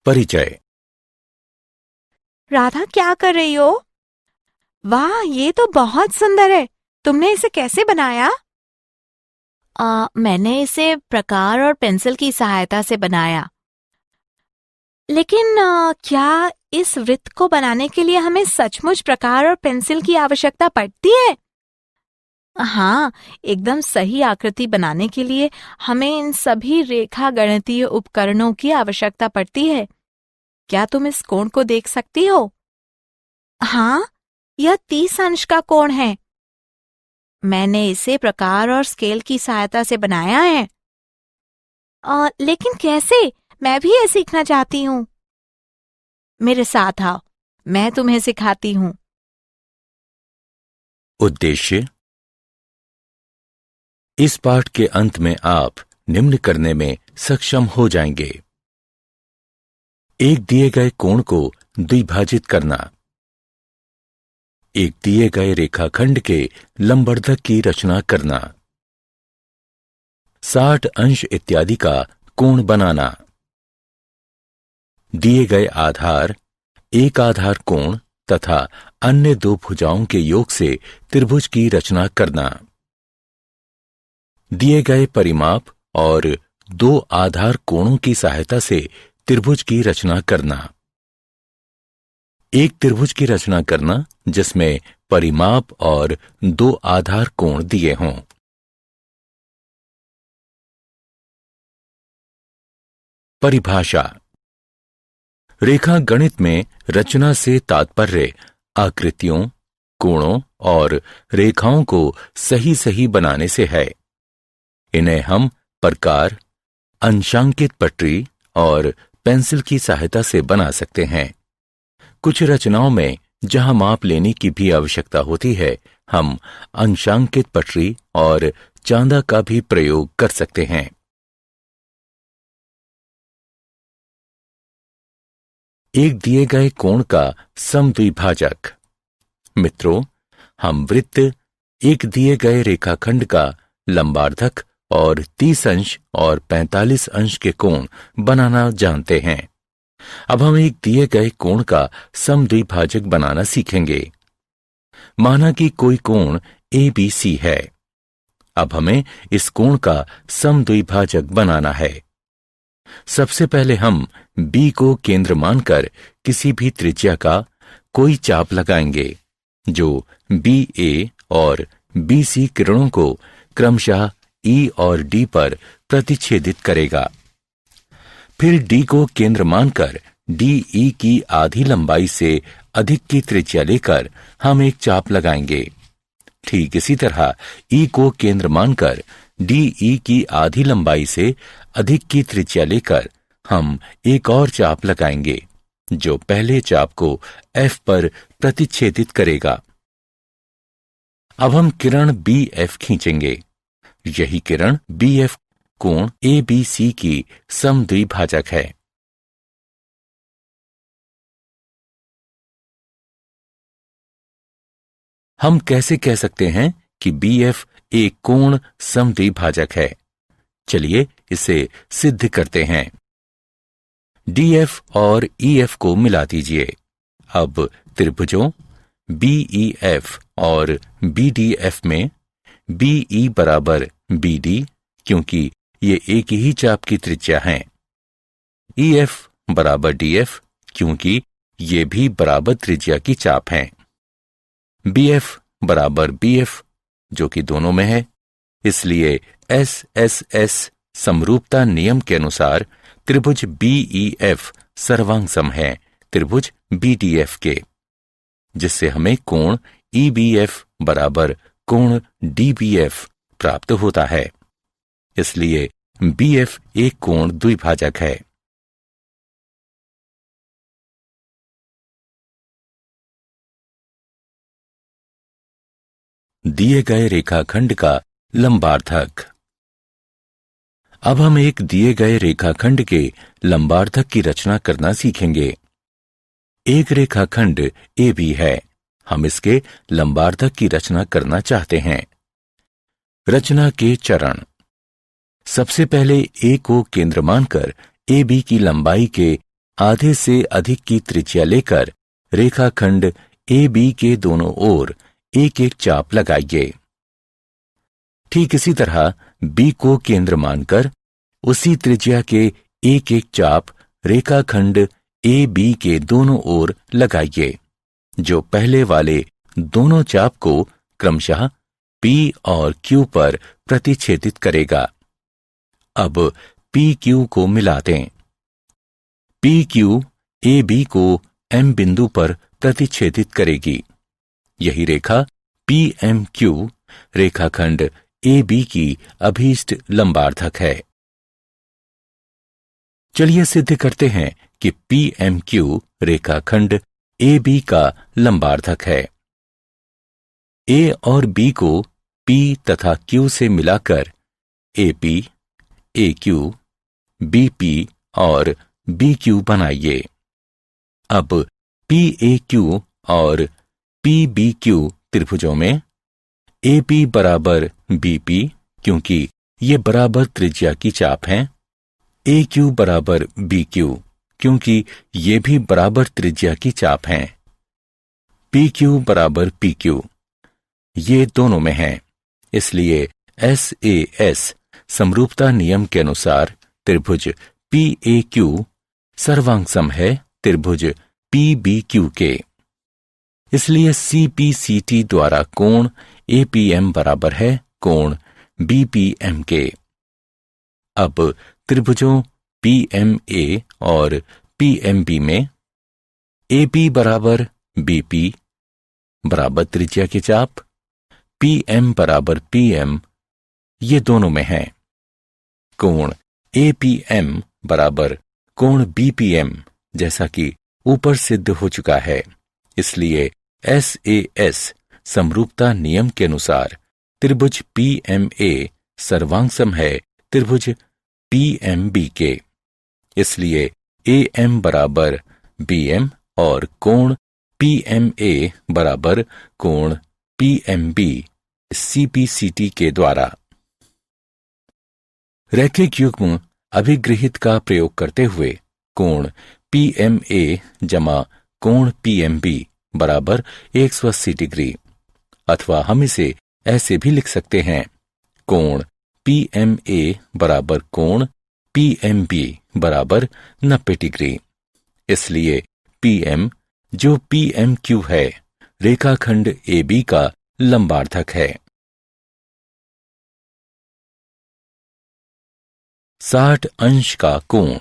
परिचय। राधा, क्या कर रही हो? वाह, ये तो बहुत सुंदर है। तुमने इसे कैसे बनाया? मैंने इसे प्रकार और पेंसिल की सहायता से बनाया। लेकिन क्या इस वृत्त को बनाने के लिए हमें सचमुच प्रकार और पेंसिल की आवश्यकता पड़ती है? हाँ, एकदम सही आकृति बनाने के लिए हमें इन सभी रेखा गणितीय उपकरणों की आवश्यकता पड़ती है। क्या तुम इस कोण को देख सकती हो? हाँ, यह 30 अंश का कोण है। मैंने इसे प्रकार और स्केल की सहायता से बनाया है। लेकिन कैसे? मैं भी ये सीखना चाहती हूँ। मेरे साथ आओ, मैं तुम्हें सिखाती हूँ। उद्देश्य। इस पाठ के अंत में आप निम्न करने में सक्षम हो जाएंगे। एक दिए गए कोण को द्विभाजित करना, एक दिए गए रेखाखंड के लंबवर्धक की रचना करना, 60 अंश इत्यादि का कोण बनाना, दिए गए आधार, एक आधार कोण तथा अन्य दो भुजाओं के योग से त्रिभुज की रचना करना, दिए गए परिमाप और दो आधार कोणों की सहायता से त्रिभुज की रचना करना, एक त्रिभुज की रचना करना जिसमें परिमाप और दो आधार कोण दिए हों। परिभाषा। रेखा गणित में रचना से तात्पर्य आकृतियों, कोणों और रेखाओं को सही सही बनाने से है। इन्हें हम प्रकार, अंशांकित पटरी और पेंसिल की सहायता से बना सकते हैं। कुछ रचनाओं में जहां माप लेने की भी आवश्यकता होती है, हम अंशांकित पटरी और चांदा का भी प्रयोग कर सकते हैं। एक दिए गए कोण का समद्विभाजक। मित्रों, हम वृत्त, एक दिए गए रेखाखंड का लंबार्धक और 30 अंश और 45 अंश के कोण बनाना जानते हैं। अब हम एक दिए गए कोण का समद्विभाजक बनाना सीखेंगे। माना कि कोई कोण ABC है। अब हमें इस कोण का समद्विभाजक बनाना है। सबसे पहले हम B को केंद्र मानकर किसी भी त्रिज्या का कोई चाप लगाएंगे जो BA और BC किरणों को क्रमशः E और D पर प्रतिच्छेदित करेगा। फिर D को केंद्र मानकर DE की आधी लंबाई से अधिक की त्रिज्या लेकर हम एक चाप लगाएंगे। ठीक इसी तरह E को केंद्र मानकर DE की आधी लंबाई से अधिक की त्रिज्या लेकर हम एक और चाप लगाएंगे जो पहले चाप को F पर प्रतिच्छेदित करेगा। अब हम किरण BF खींचेंगे। यही किरण BF कोण ABC की समद्विभाजक है। हम कैसे कह सकते हैं कि BF एक कोण समद्विभाजक है? चलिए इसे सिद्ध करते हैं। DF और EF को मिला दीजिए। अब त्रिभुजों BEF और BDF में BE बराबर BD, क्योंकि ये एक ही चाप की त्रिज्या हैं। EF बराबर DF, क्योंकि ये भी बराबर त्रिज्या की चाप हैं। BF बराबर BF, जो कि दोनों में है। इसलिए SSS समरूपता नियम के अनुसार त्रिभुज BEF सर्वांग है त्रिभुज BDF के, जिससे हमें कोण EBF बराबर कोण DBF प्राप्त होता है। इसलिए BF एक कोण द्विभाजक है। दिए गए रेखाखंड का लंबार्धक। अब हम एक दिए गए रेखाखंड के लंबार्धक की रचना करना सीखेंगे। एक रेखाखंड AB है। हम इसके लंबार्धक की रचना करना चाहते हैं। रचना के चरण। सबसे पहले A को केंद्र मानकर AB की लंबाई के आधे से अधिक की त्रिज्या लेकर रेखाखंड ए बी के दोनों ओर एक एक चाप लगाइए। ठीक इसी तरह बी को केंद्र मानकर उसी त्रिज्या के एक एक चाप रेखाखंड ए बी के दोनों ओर लगाइए, जो पहले वाले दोनों चाप को क्रमशः पी और क्यू पर प्रतिच्छेदित करेगा। अब पी क्यू को मिला दें। पी क्यू ए बी को एम बिंदु पर प्रतिच्छेदित करेगी। यही रेखा पी एम क्यू रेखाखंड ए बी की अभीष्ट लंबार्धक है। चलिए सिद्ध करते हैं कि पी एम क्यू रेखाखंड ए बी का लंबार्धक है। ए और बी को पी तथा क्यू से मिलाकर A P, A Q, B P और बी क्यू बनाइए। अब पी ए क्यू और पी बी क्यू त्रिभुजों में ए पी बराबर बी पी, क्योंकि ये बराबर त्रिज्या की चाप हैं। ए क्यू बराबर बी क्यू, क्योंकि ये भी बराबर त्रिज्या की चाप हैं। पी क्यू बराबर पी क्यू, ये दोनों में हैं। इसलिए एस ए एस समरूपता नियम के अनुसार त्रिभुज पी ए क्यू सर्वांग सम है त्रिभुज पी बी क्यू के। इसलिए सी पी सी टी द्वारा कोण ए पी एम बराबर है कोण बी पी एम के। अब त्रिभुजों पी एम ए और पी एम बी में ए पी बराबर बी पी बराबर त्रिज्या की चाप, पी एम बराबर पी एम, ये दोनों में है। कोण ए पी एम बराबर कोण बी पी एम, जैसा कि ऊपर सिद्ध हो चुका है। इसलिए एस ए एस समरूपता नियम के अनुसार त्रिभुज पी एम ए सर्वांग सम है त्रिभुज पी एम बी के। इसलिए ए एम बराबर बी एम और कोण पी एम ए बराबर कोण P M B C P C T के द्वारा। रैखिक युग्म अभिगृहित का प्रयोग करते हुए कोण पी एम ए जमा कोण पी एम बी बराबर 180 डिग्री, अथवा हम इसे ऐसे भी लिख सकते हैं कोण पी एम ए बराबर कोण पी एम बी बराबर 90 डिग्री। इसलिए पी एम जो पी एम क्यू है रेखाखंड ए बी का लंबार्धक है। 60 अंश का कोण।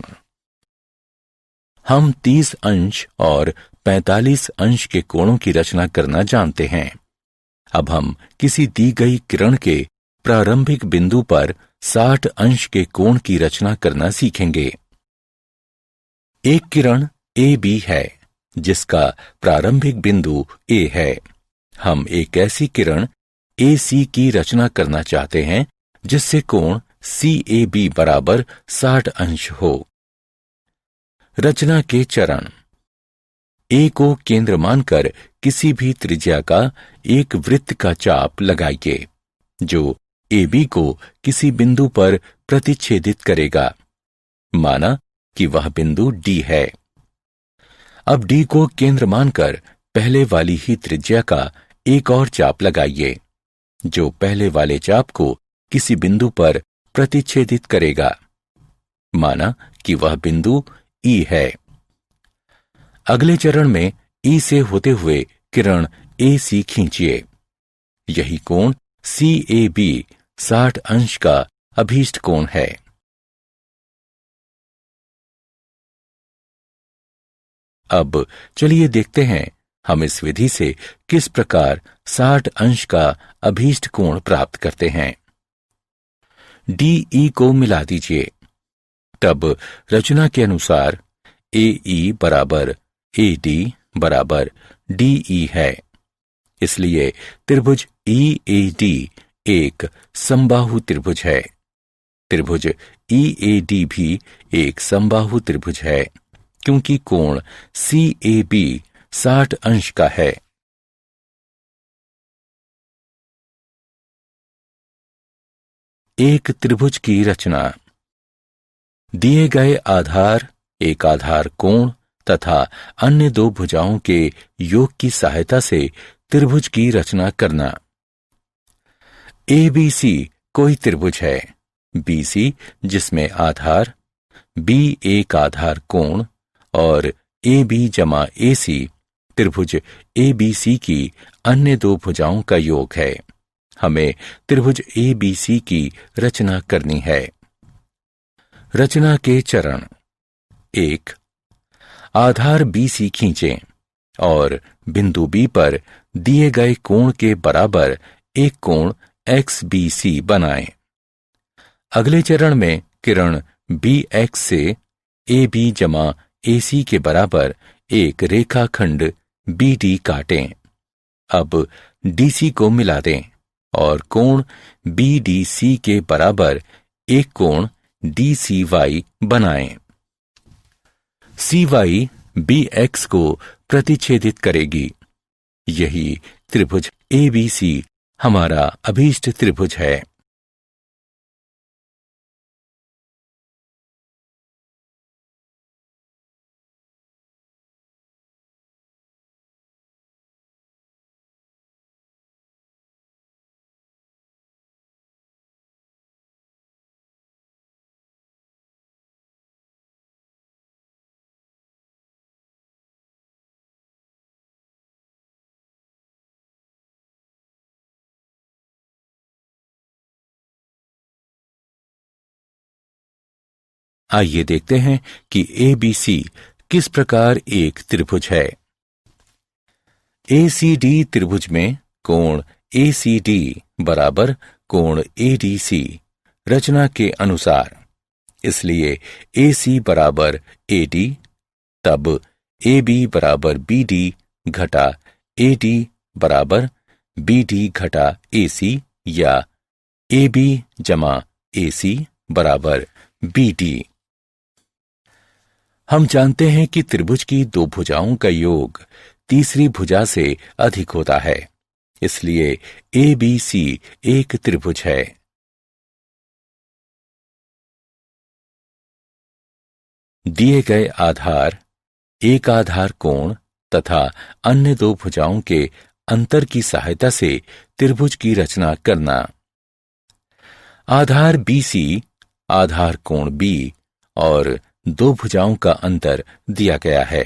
हम 30 अंश और 45 अंश के कोणों की रचना करना जानते हैं। अब हम किसी दी गई किरण के प्रारंभिक बिंदु पर 60 अंश के कोण की रचना करना सीखेंगे। एक किरण ए बी है जिसका प्रारंभिक बिंदु ए है। हम एक ऐसी किरण ए सी की रचना करना चाहते हैं जिससे कोण सी ए बी बराबर 60 अंश हो। रचना के चरण। ए को केंद्र मानकर किसी भी त्रिज्या का एक वृत्त का चाप लगाइए जो ए बी को किसी बिंदु पर प्रतिच्छेदित करेगा। माना कि वह बिंदु डी है। अब डी को केंद्र मानकर पहले वाली ही त्रिज्या का एक और चाप लगाइए जो पहले वाले चाप को किसी बिंदु पर प्रतिच्छेदित करेगा। माना कि वह बिंदु ई है। अगले चरण में ई से होते हुए किरण ए सी खींचिए। यही कोण सी ए बी 60 अंश का अभीष्ट कोण है। अब चलिए देखते हैं हम इस विधि से किस प्रकार 60 अंश का अभीष्ट कोण प्राप्त करते हैं। डी ई को मिला दीजिए। तब रचना के अनुसार ए ई बराबर ए डी बराबर डी ई है। इसलिए त्रिभुज ई ए डी एक समबाहु त्रिभुज है। त्रिभुज ई ए डी भी एक समबाहु त्रिभुज है क्योंकि कोण सी ए बी 60 अंश का है। एक त्रिभुज की रचना। दिए गए आधार एक आधार कोण तथा अन्य दो भुजाओं के योग की सहायता से त्रिभुज की रचना करना। ABC कोई त्रिभुज है। BC जिसमें आधार B एक आधार कोण और AB जमा AC त्रिभुज ABC की अन्य दो भुजाओं का योग है। हमें त्रिभुज ABC की रचना करनी है। रचना के चरण। 1. आधार BC खींचें और बिंदु B पर दिए गए कोण के बराबर एक कोण XBC बनाएं। अगले चरण में किरण BX से AB जमा AC के बराबर एक रेखाखंड BD काटें। अब DC को मिला दें और कोण BDC के बराबर एक कोण DCY बनाएं। CY BX को प्रतिच्छेदित करेगी। यही त्रिभुज ABC हमारा अभीष्ट त्रिभुज है। आइए देखते हैं कि ABC किस प्रकार एक त्रिभुज है। ACD त्रिभुज में कोण ACD बराबर कोण ADC रचना के अनुसार, इसलिए AC बराबर AD, तब AB बराबर BD घटा AD बराबर BD घटा AC या AB जमा AC बराबर BD। हम जानते हैं कि त्रिभुज की दो भुजाओं का योग तीसरी भुजा से अधिक होता है, इसलिए ABC एक त्रिभुज है। दिए गए आधार, एक आधार कोण तथा अन्य दो भुजाओं के अंतर की सहायता से त्रिभुज की रचना करना। आधार BC, आधार कोण B और दो भुजाओं का अंतर दिया गया है।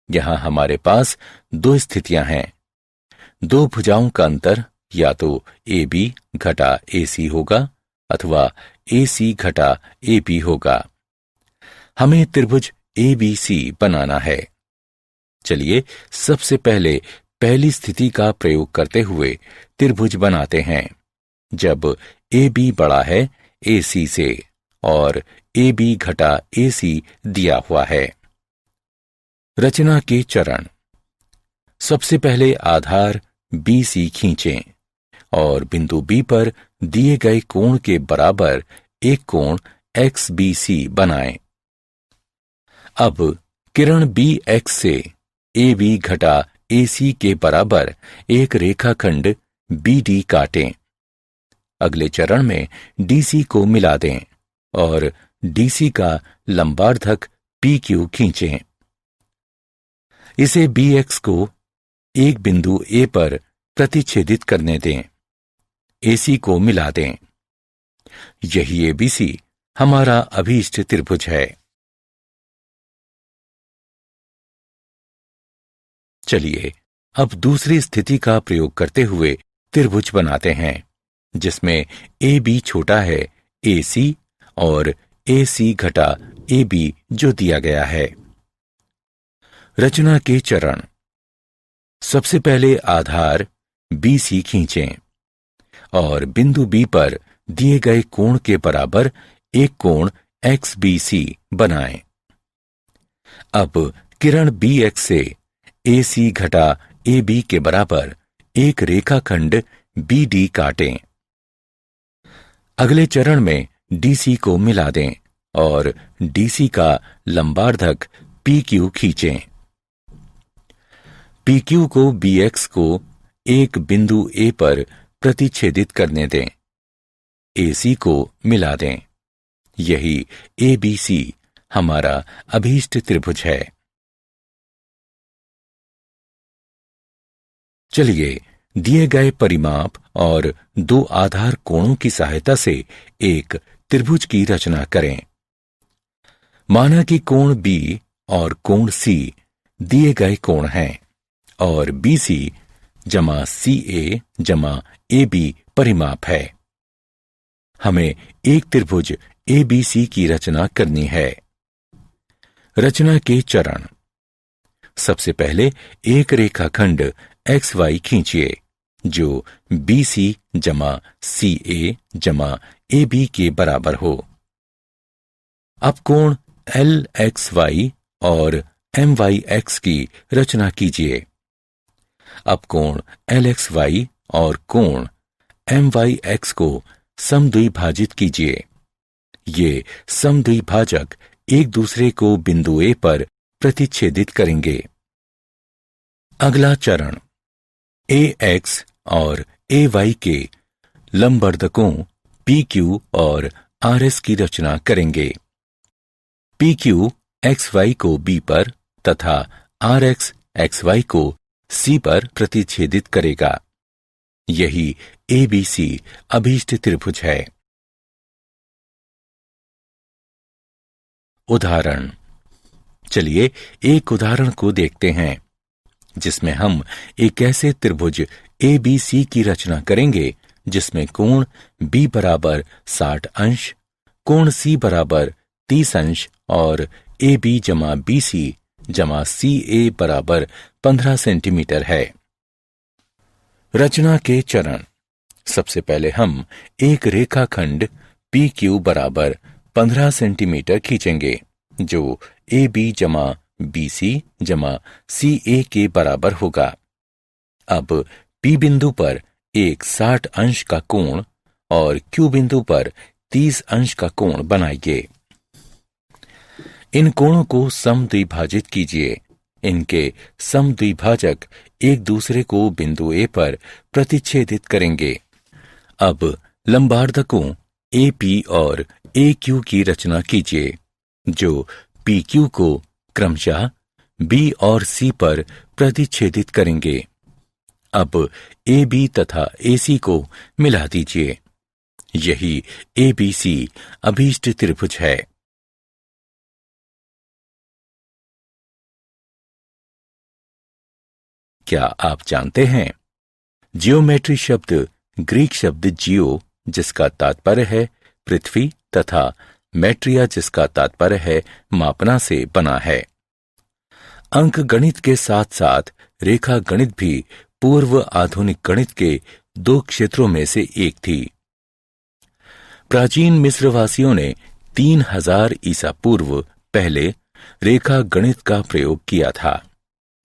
यहां हमारे पास दो स्थितियां हैं। दो भुजाओं का अंतर या तो AB घटा AC होगा अथवा AC घटा AB होगा। हमें त्रिभुज ABC बनाना है। चलिए सबसे पहले पहली स्थिति का प्रयोग करते हुए त्रिभुज बनाते हैं, जब AB बड़ा है AC से और AB घटा AC दिया हुआ है। रचना के चरण। सबसे पहले आधार BC खींचें और बिंदु B पर दिए गए कोण के बराबर एक कोण XBC बनाएं। अब किरण BX से AB घटा AC के बराबर एक रेखाखंड BD काटें। अगले चरण में DC को मिला दें और DC का लंबार्धक PQ खींचें। इसे BX को एक बिंदु A पर प्रतिच्छेदित करने दें। AC को मिला दें। यही ABC हमारा अभीष्ट त्रिभुज है। चलिए अब दूसरी स्थिति का प्रयोग करते हुए त्रिभुज बनाते हैं, जिसमें AB छोटा है AC और AC घटा AB जो दिया गया है। रचना के चरण। सबसे पहले आधार BC खींचें और बिंदु B पर दिए गए कोण के बराबर एक कोण XBC बनाएं। अब किरण BX से AC घटा AB के बराबर एक रेखाखंड BD काटें। अगले चरण में DC को मिला दें और DC का लंबार्धक PQ खींचें। PQ को BX को एक बिंदु A पर प्रतिच्छेदित करने दें। AC को मिला दें। यही ABC हमारा अभीष्ट त्रिभुज है। चलिए दिए गए परिमाप और दो आधार कोणों की सहायता से एक त्रिभुज की रचना करें। माना कि कोण B और कोण C दिए गए कोण हैं और BC जमा CA जमा AB परिमाप है। हमें एक त्रिभुज ABC की रचना करनी है। रचना के चरण। सबसे पहले एक रेखाखंड XY खींचिए जो BC जमा CA जमा AB के बराबर हो। अब कोण LXY और MYX की रचना कीजिए। अब कोण LXY और कोण MYX को समद्विभाजित कीजिए। ये समद्विभाजक एक दूसरे को बिंदु A पर प्रतिच्छेदित करेंगे। अगला चरण AX और AY के लंबवर्धकों PQ और RS की रचना करेंगे। PQ XY को B पर तथा RX XY को C पर प्रतिच्छेदित करेगा। यही ABC अभीष्ट त्रिभुज है। उदाहरण। चलिए एक उदाहरण को देखते हैं जिसमें हम एक ऐसे त्रिभुज ABC की रचना करेंगे जिसमें कोण B बराबर 60 अंश, कोण C बराबर 30 अंश और AB जमा BC जमा CA बराबर 15 सेंटीमीटर है। रचना के चरण। सबसे पहले हम एक रेखाखंड PQ बराबर 15 सेंटीमीटर खींचेंगे जो AB जमा BC जमा CA के बराबर होगा। अब P बिंदु पर एक 60 अंश का कोण और Q बिंदु पर 30 अंश का कोण बनाइए। इन कोणों को समद्विभाजित कीजिए। इनके समद्विभाजक एक दूसरे को बिंदु A पर प्रतिच्छेदित करेंगे। अब लंबवर्धकों AP और AQ की रचना कीजिए जो PQ को क्रमशः B और C पर प्रतिच्छेदित करेंगे। अब AB तथा AC को मिला दीजिए। यही ABC अभीष्ट त्रिभुज है। क्या आप जानते हैं जियोमेट्री शब्द ग्रीक शब्द जियो जिसका तात्पर्य है पृथ्वी तथा मैट्रिया जिसका तात्पर्य है मापना से बना है। अंक गणित के साथ साथ रेखा गणित भी पूर्व आधुनिक गणित के दो क्षेत्रों में से एक थी। प्राचीन मिस्रवासियों ने 3000 ईसा पूर्व पहले रेखा गणित का प्रयोग किया था।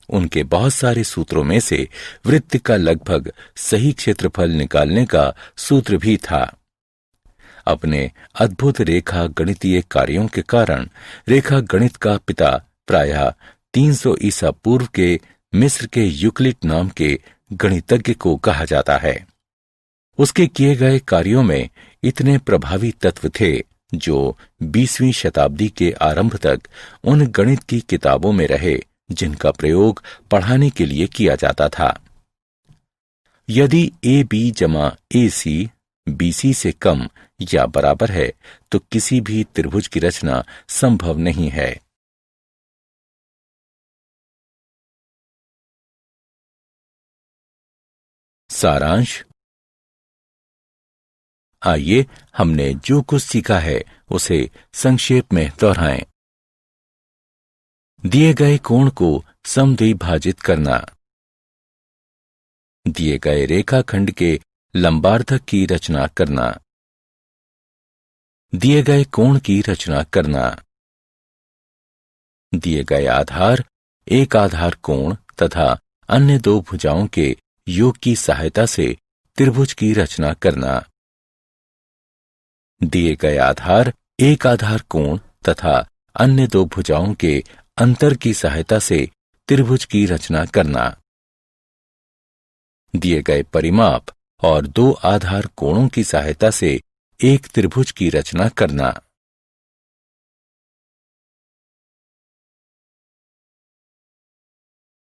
उनके बहुत सारे सूत्रों में से वृत्त का लगभग सही क्षेत्रफल निकालने का सूत्र भी था। अपने अद्भुत रेखा गणितीय कार्यों के कारण रेखा गणित का पिता प्रायः 300 ईसा पूर्व के मिस्र के यूक्लिड नाम के गणितज्ञ को कहा जाता है। उसके किए गए कार्यों में इतने प्रभावी तत्व थे जो 20वीं शताब्दी के आरंभ तक उन गणित की किताबों में रहे जिनका प्रयोग पढ़ाने के लिए किया जाता था। यदि AB जमा AC BC से कम या बराबर है तो किसी भी त्रिभुज की रचना संभव नहीं है। सारांश। आइए हमने जो कुछ सीखा है उसे संक्षेप में दोहराएं। दिए गए कोण को समद्विभाजित करना, दिए गए रेखाखंड के लंबार्धक की रचना करना, दिए गए कोण की रचना करना, दिए गए आधार एक आधार कोण तथा अन्य दो भुजाओं के योग की सहायता से त्रिभुज की रचना करना, दिए गए आधार एक आधार कोण तथा अन्य दो भुजाओं के अंतर की सहायता से त्रिभुज की रचना करना, दिए गए परिमाप और दो आधार कोणों की सहायता से एक त्रिभुज की रचना करना।